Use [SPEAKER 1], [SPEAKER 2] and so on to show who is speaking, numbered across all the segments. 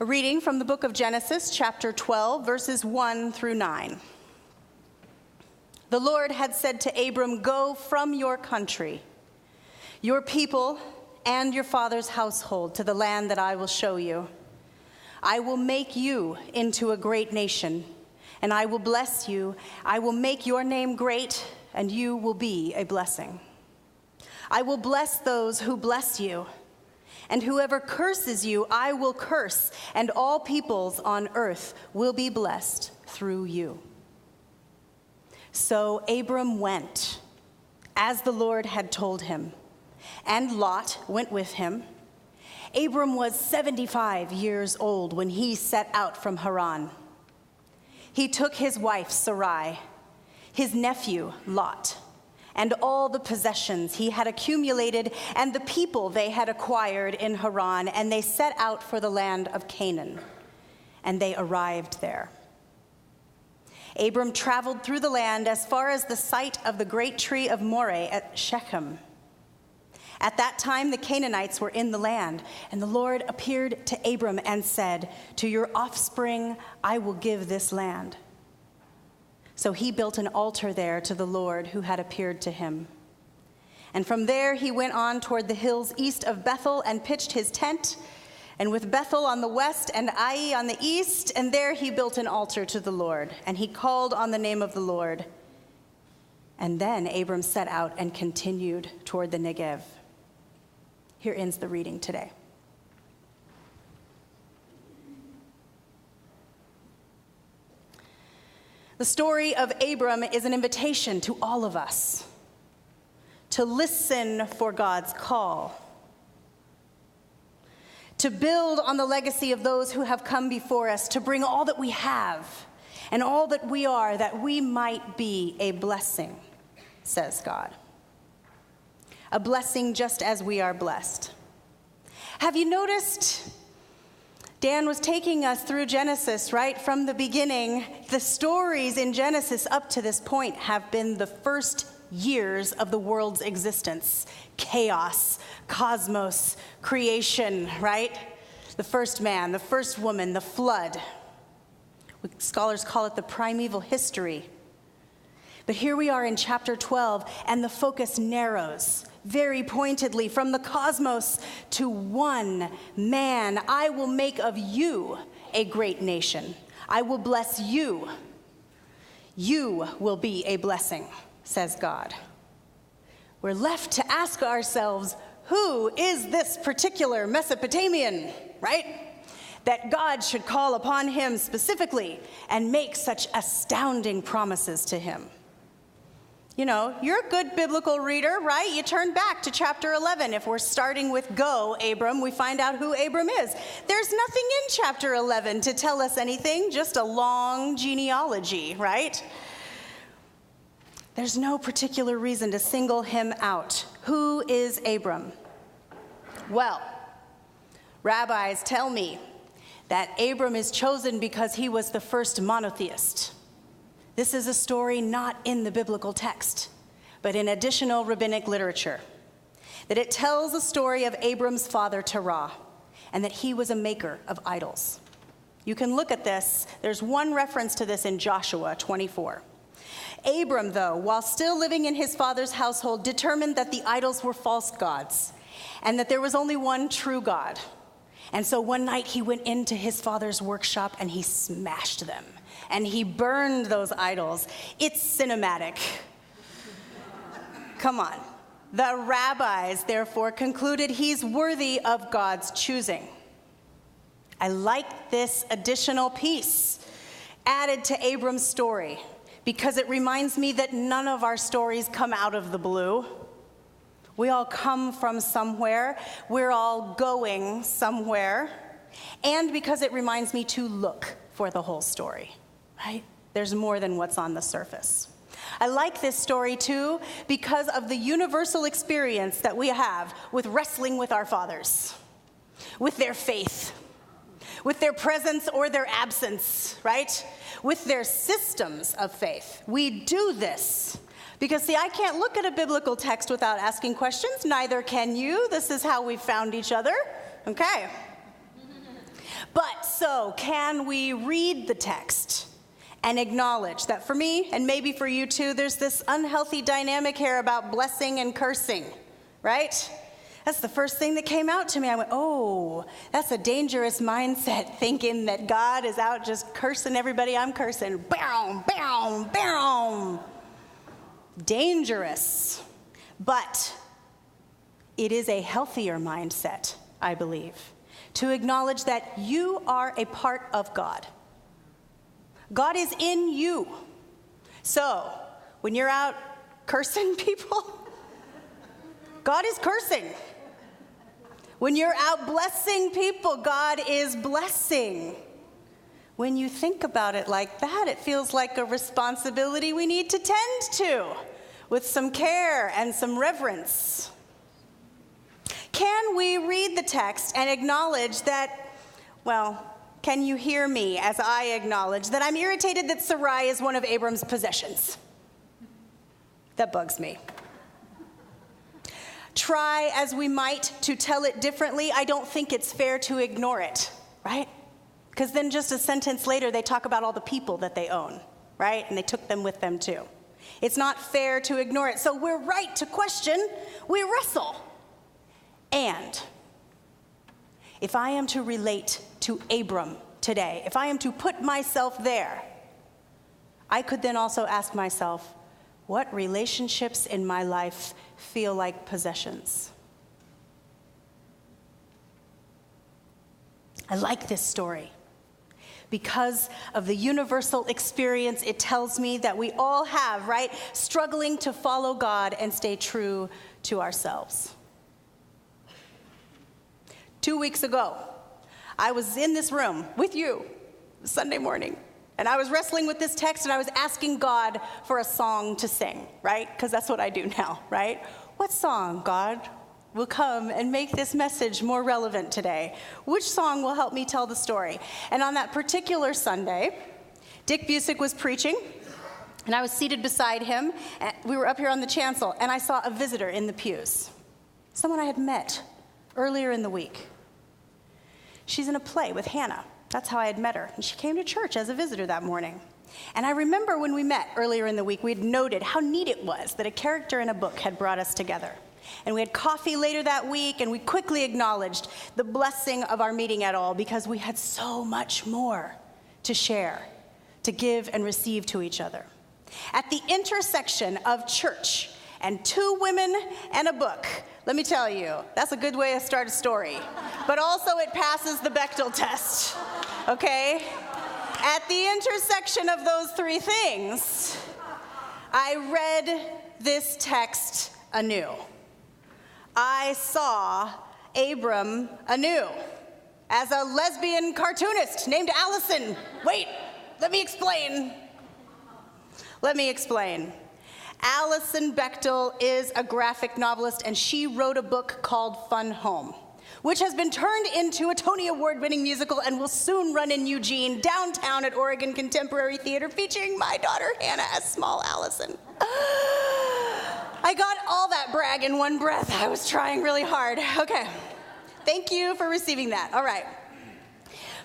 [SPEAKER 1] A reading from the book of Genesis, chapter 12, verses 1 through 9. The Lord had said to Abram, "Go from your country, your people, and your father's household to the land that I will show you. I will make you into a great nation, and I will bless you. I will make your name great, and you will be a blessing. I will bless those who bless you, and whoever curses you, I will curse, and all peoples on earth will be blessed through you." So Abram went, as the Lord had told him, and Lot went with him. Abram was 75 years old when he set out from Haran. He took his wife Sarai, his nephew Lot, and all the possessions he had accumulated and the people they had acquired in Haran, and they set out for the land of Canaan, and they arrived there. Abram traveled through the land as far as the site of the great tree of Moreh at Shechem. At that time, the Canaanites were in the land, and the Lord appeared to Abram and said, "To your offspring I will give this land." So he built an altar there to the Lord who had appeared to him. And from there he went on toward the hills east of Bethel and pitched his tent, and with Bethel on the west and Ai on the east, and there he built an altar to the Lord, and he called on the name of the Lord. And then Abram set out and continued toward the Negev. Here ends the reading today. The story of Abram is an invitation to all of us to listen for God's call, to build on the legacy of those who have come before us, to bring all that we have and all that we are, that we might be a blessing, says God. A blessing just as we are blessed. Have you noticed? Dan was taking us through Genesis, right from the beginning. The stories in Genesis up to this point have been the first years of the world's existence. Chaos, cosmos, creation, right? The first man, the first woman, the flood. Scholars call it the primeval history. But here we are in chapter 12, and the focus narrows very pointedly from the cosmos to one man. I will make of you a great nation. I will bless you. You will be a blessing, says God. We're left to ask ourselves, who is this particular Mesopotamian, right? That God should call upon him specifically and make such astounding promises to him. You know, you're a good biblical reader, right? You turn back to chapter 11. If we're starting with "Go, Abram," we find out who Abram is. There's nothing in chapter 11 to tell us anything, just a long genealogy, right? There's no particular reason to single him out. Who is Abram? Well, rabbis tell me that Abram is chosen because he was the first monotheist. This is a story not in the biblical text, but in additional rabbinic literature. That it tells a story of Abram's father Terah, and that he was a maker of idols. You can look at this. There's one reference to this in Joshua 24. Abram, though, while still living in his father's household, determined that the idols were false gods, and that there was only one true God. And so one night he went into his father's workshop and he smashed them. And he burned those idols. It's cinematic. Come on. The rabbis, therefore, concluded he's worthy of God's choosing. I like this additional piece added to Abram's story because it reminds me that none of our stories come out of the blue. We all come from somewhere. We're all going somewhere. And because it reminds me to look for the whole story. Right? There's more than what's on the surface. I like this story too because of the universal experience that we have with wrestling with our fathers, with their faith, with their presence or their absence, right? With their systems of faith. We do this because, see, I can't look at a biblical text without asking questions. Neither can you. This is how we found each other. Okay. But so, can we read the text and acknowledge that for me, and maybe for you too, there's this unhealthy dynamic here about blessing and cursing, right? That's the first thing that came out to me. I went, oh, that's a dangerous mindset, thinking that God is out just cursing everybody I'm cursing. Boom, boom, boom. Dangerous. But it is a healthier mindset, I believe, to acknowledge that you are a part of God. God is in you. So, when you're out cursing people, God is cursing. When you're out blessing people, God is blessing. When you think about it like that, it feels like a responsibility we need to tend to with some care and some reverence. Can we read the text and acknowledge that, well, can you hear me as I acknowledge that I'm irritated that Sarai is one of Abram's possessions? That bugs me. Try as we might to tell it differently, I don't think it's fair to ignore it, right? Because then just a sentence later, they talk about all the people that they own, right? And they took them with them too. It's not fair to ignore it. So we're right to question, we wrestle. And if I am to relate to Abram today, if I am to put myself there, I could then also ask myself, what relationships in my life feel like possessions? I like this story because of the universal experience it tells me that we all have, right? Struggling to follow God and stay true to ourselves. 2 weeks ago, I was in this room with you Sunday morning. And I was wrestling with this text, and I was asking God for a song to sing, right? Because that's what I do now, right? What song, God, will come and make this message more relevant today? Which song will help me tell the story? And on that particular Sunday, Dick Busick was preaching, and I was seated beside him. And we were up here on the chancel, and I saw a visitor in the pews, someone I had met earlier in the week. She's in a play with Hannah. That's how I had met her. And she came to church as a visitor that morning. And I remember when we met earlier in the week, we had noted how neat it was that a character in a book had brought us together. And we had coffee later that week, and we quickly acknowledged the blessing of our meeting at all because we had so much more to share, to give and receive to each other. At the intersection of church and 2 women and a book, let me tell you, that's a good way to start a story. But also it passes the Bechdel test, okay? At the intersection of those 3 things, I read this text anew. I saw Abram anew as a lesbian cartoonist named Allison. Wait, let me explain. Alison Bechdel is a graphic novelist, and she wrote a book called Fun Home, which has been turned into a Tony Award-winning musical and will soon run in Eugene, downtown at Oregon Contemporary Theater, featuring my daughter Hannah as small Allison. I got all that brag in one breath. I was trying really hard. Okay, thank you for receiving that. All right.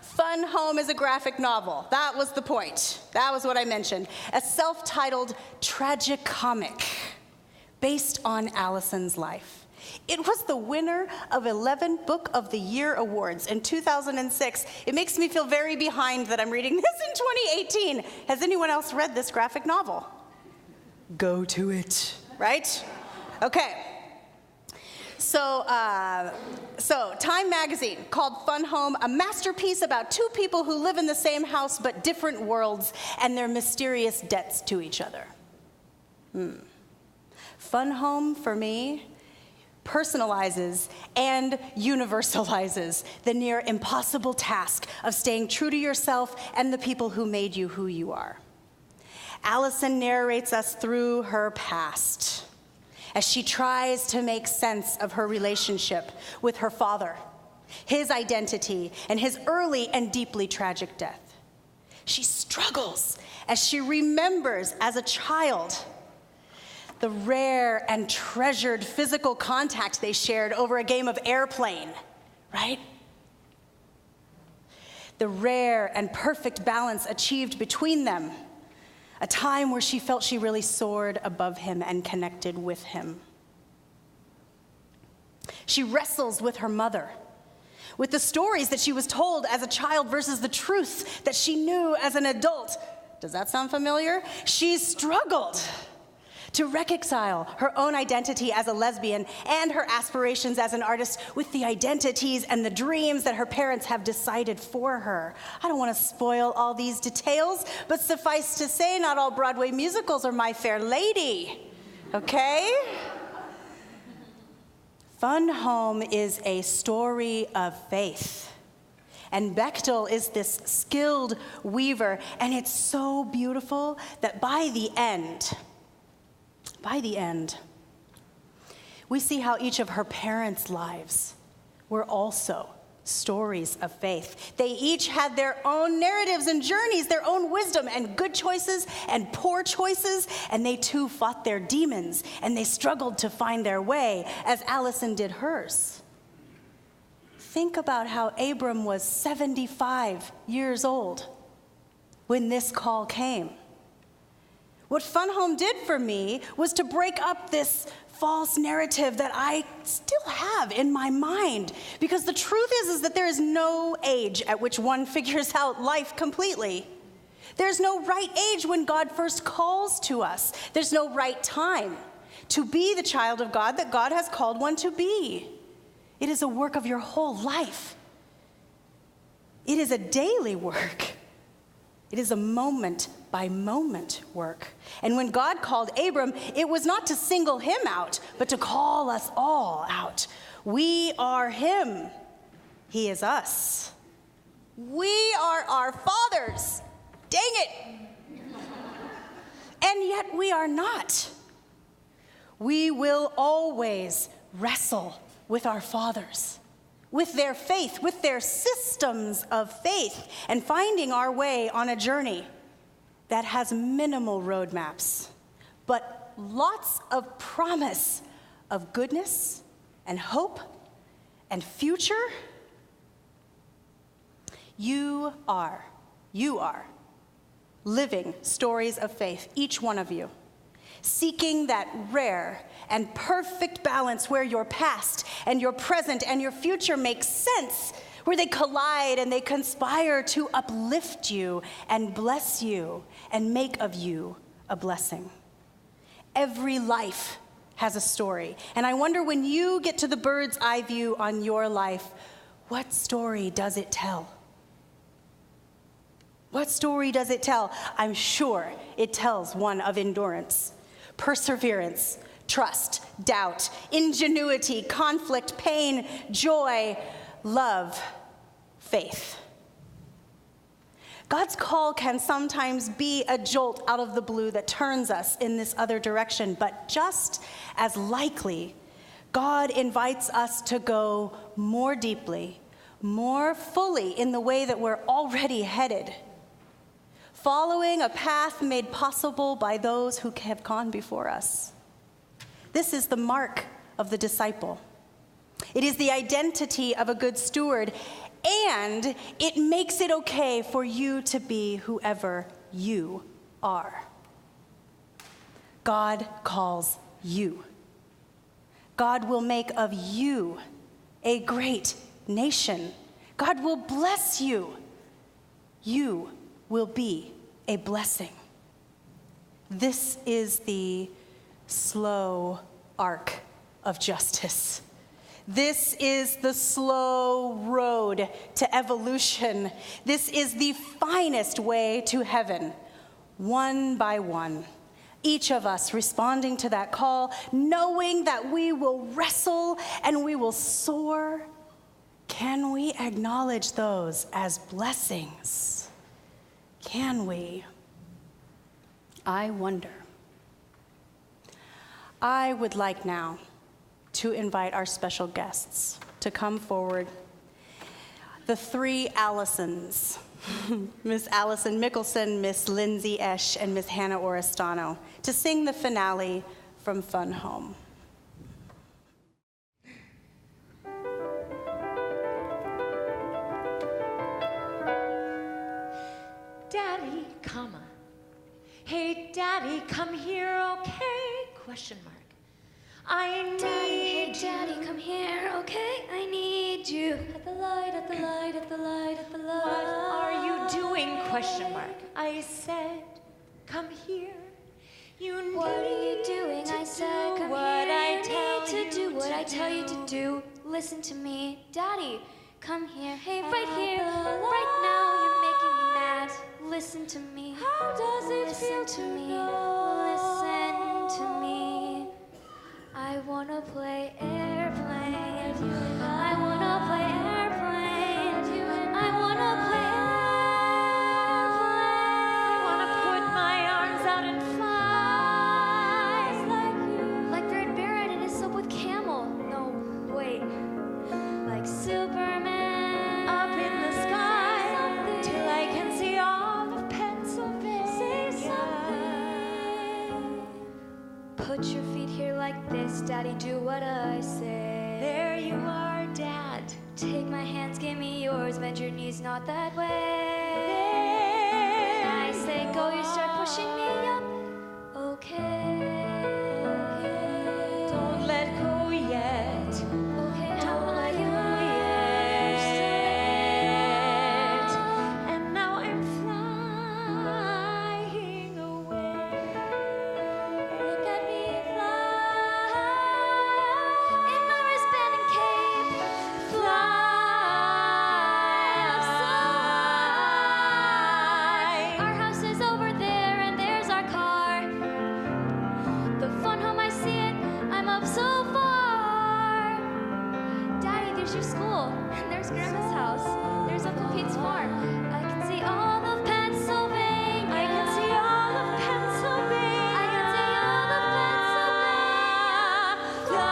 [SPEAKER 1] Fun Home is a graphic novel. That was the point. That was what I mentioned. A self-titled tragicomic based on Allison's life. It was the winner of 11 Book of the Year awards in 2006. It makes me feel very behind that I'm reading this in 2018. Has anyone else read this graphic novel? Go to it, right? Okay. So Time magazine called Fun Home a masterpiece about 2 people who live in the same house but different worlds and their mysterious debts to each other. Fun Home, for me, personalizes and universalizes the near impossible task of staying true to yourself and the people who made you who you are. Allison narrates us through her past as she tries to make sense of her relationship with her father, his identity, and his early and deeply tragic death. She struggles as she remembers as a child the rare and treasured physical contact they shared over a game of airplane, right? the rare and perfect balance achieved between them, a time where she felt she really soared above him and connected with him. She wrestles with her mother, with the stories that she was told as a child versus the truth that she knew as an adult. Does that sound familiar? She's struggled to reconcile her own identity as a lesbian and her aspirations as an artist with the identities and the dreams that her parents have decided for her. I don't want to spoil all these details, but suffice to say, not all Broadway musicals are My Fair Lady, okay? Fun Home is a story of faith. And Bechtel is this skilled weaver, and it's so beautiful that by the end, we see how each of her parents' lives were also stories of faith. They each had their own narratives and journeys, their own wisdom and good choices and poor choices, and they too fought their demons, and they struggled to find their way, as Allison did hers. Think about how Abram was 75 years old when this call came. What Fun Home did for me was to break up this false narrative that I still have in my mind. Because the truth is that there is no age at which one figures out life completely. There's no right age when God first calls to us. There's no right time to be the child of God that God has called one to be. It is a work of your whole life. It is a daily work. It is a moment-by-moment work. And when God called Abram, it was not to single him out, but to call us all out. We are him. He is us. We are our fathers. Dang it. And yet we are not. We will always wrestle with our fathers, with their faith, with their systems of faith, and finding our way on a journey that has minimal roadmaps, but lots of promise of goodness and hope and future. You are living stories of faith, each one of you, seeking that rare and perfect balance where your past and your present and your future make sense, where they collide and they conspire to uplift you and bless you and make of you a blessing. Every life has a story, and I wonder, when you get to the bird's eye view on your life, what story does it tell? What story does it tell? I'm sure it tells one of endurance, perseverance, trust, doubt, ingenuity, conflict, pain, joy, love, faith. God's call can sometimes be a jolt out of the blue that turns us in this other direction, but just as likely, God invites us to go more deeply, more fully in the way that we're already headed, following a path made possible by those who have gone before us. This is the mark of the disciple. It is the identity of a good steward, and it makes it okay for you to be whoever you are. God calls you. God will make of you a great nation. God will bless you. You will be a blessing. This is the slow arc of justice. This is the slow road to evolution. This is the finest way to heaven, one by one. Each of us responding to that call, knowing that we will wrestle and we will soar. Can we acknowledge those as blessings? Can we? I wonder. I would like now to invite our special guests to come forward. The three Allisons, Miss Allison Mickelson, Miss Lindsay Esch, and Miss Hannah Oristano, to sing the finale from Fun Home.
[SPEAKER 2] comma. Hey, Daddy, come here, okay? Question mark. I need
[SPEAKER 3] Daddy, hey, Daddy, come here, okay? I need you. At the light, at the light, at the light, at the light.
[SPEAKER 2] What are you doing? Question mark. I said, come here. You
[SPEAKER 3] What are you doing? I said, come
[SPEAKER 2] what
[SPEAKER 3] here.
[SPEAKER 2] I
[SPEAKER 3] You
[SPEAKER 2] tell
[SPEAKER 3] need to do what I tell you to
[SPEAKER 2] do.
[SPEAKER 3] do. Listen to me. Daddy, come here. Hey, right here. Right now, you're making me mad. Listen to me.
[SPEAKER 2] How does it feel
[SPEAKER 3] Listen
[SPEAKER 2] to
[SPEAKER 3] to me.
[SPEAKER 2] know?
[SPEAKER 3] Listen to me. I wanna play airplane. I wanna play airplane. I wanna play airplane.
[SPEAKER 2] I wanna put my arms out and fly.
[SPEAKER 3] Like Red Baron in his soap with Camel. No, wait. Like Superman.
[SPEAKER 2] Up in the sky, till I can see all of Pennsylvania.
[SPEAKER 3] Say something. Put your feet here like this, Daddy, do what I say.
[SPEAKER 2] There you are, Dad.
[SPEAKER 3] Take my hands, give me yours, bend your knees not that way.
[SPEAKER 2] There
[SPEAKER 3] I say go, you start pushing me up. Okay.
[SPEAKER 2] Don't let go yet.
[SPEAKER 3] Okay,
[SPEAKER 2] Don't let go yet. And now I'm flying away.
[SPEAKER 3] Look at me fly in my wristband and cape. Our house is over there and there's our car. The fun home, I see it, I'm up so far. Daddy, there's your school, and there's Grandma's house. There's Uncle Pete's farm. I can see all of Pennsylvania.
[SPEAKER 2] I can see all of Pennsylvania.
[SPEAKER 3] I can see all of Pennsylvania.
[SPEAKER 2] Fly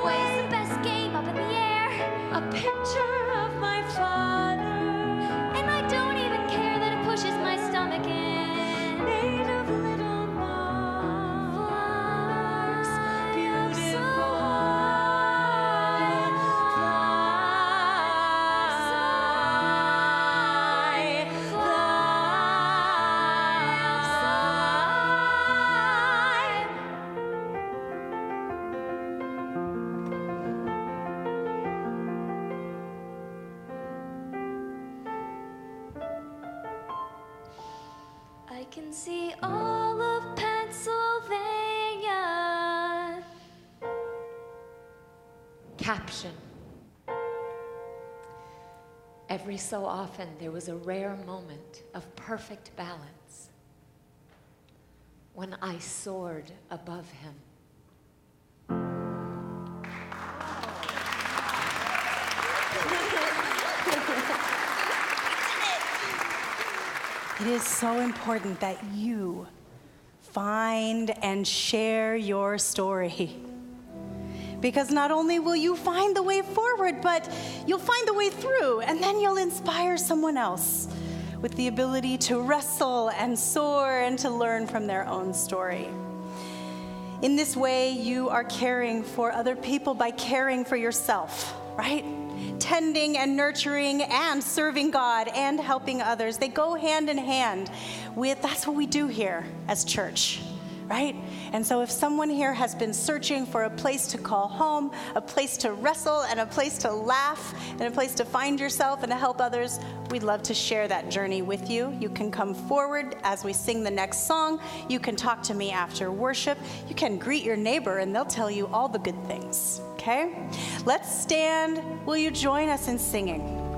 [SPEAKER 3] Where's the best game up in the air?
[SPEAKER 2] a picture of my father,
[SPEAKER 3] And I don't even care that it pushes my stomach in.
[SPEAKER 2] made of little marks, beautiful heart. Fly, fly.
[SPEAKER 3] I can see all of Pennsylvania.
[SPEAKER 2] Caption. Every so often, there was a rare moment of perfect balance when I soared above him.
[SPEAKER 1] It is so important that you find and share your story. Because not only will you find the way forward, but you'll find the way through, and then you'll inspire someone else with the ability to wrestle and soar and to learn from their own story. In this way, you are caring for other people by caring for yourself, right? Tending and nurturing and serving God and helping others. They go hand in hand with, that's what we do here as church, right? And so if someone here has been searching for a place to call home, a place to wrestle and a place to laugh and a place to find yourself and to help others, we'd love to share that journey with you. You can come forward as we sing the next song. You can talk to me after worship. You can greet your neighbor and they'll tell you all the good things, okay? Let's stand. Will you join us in singing?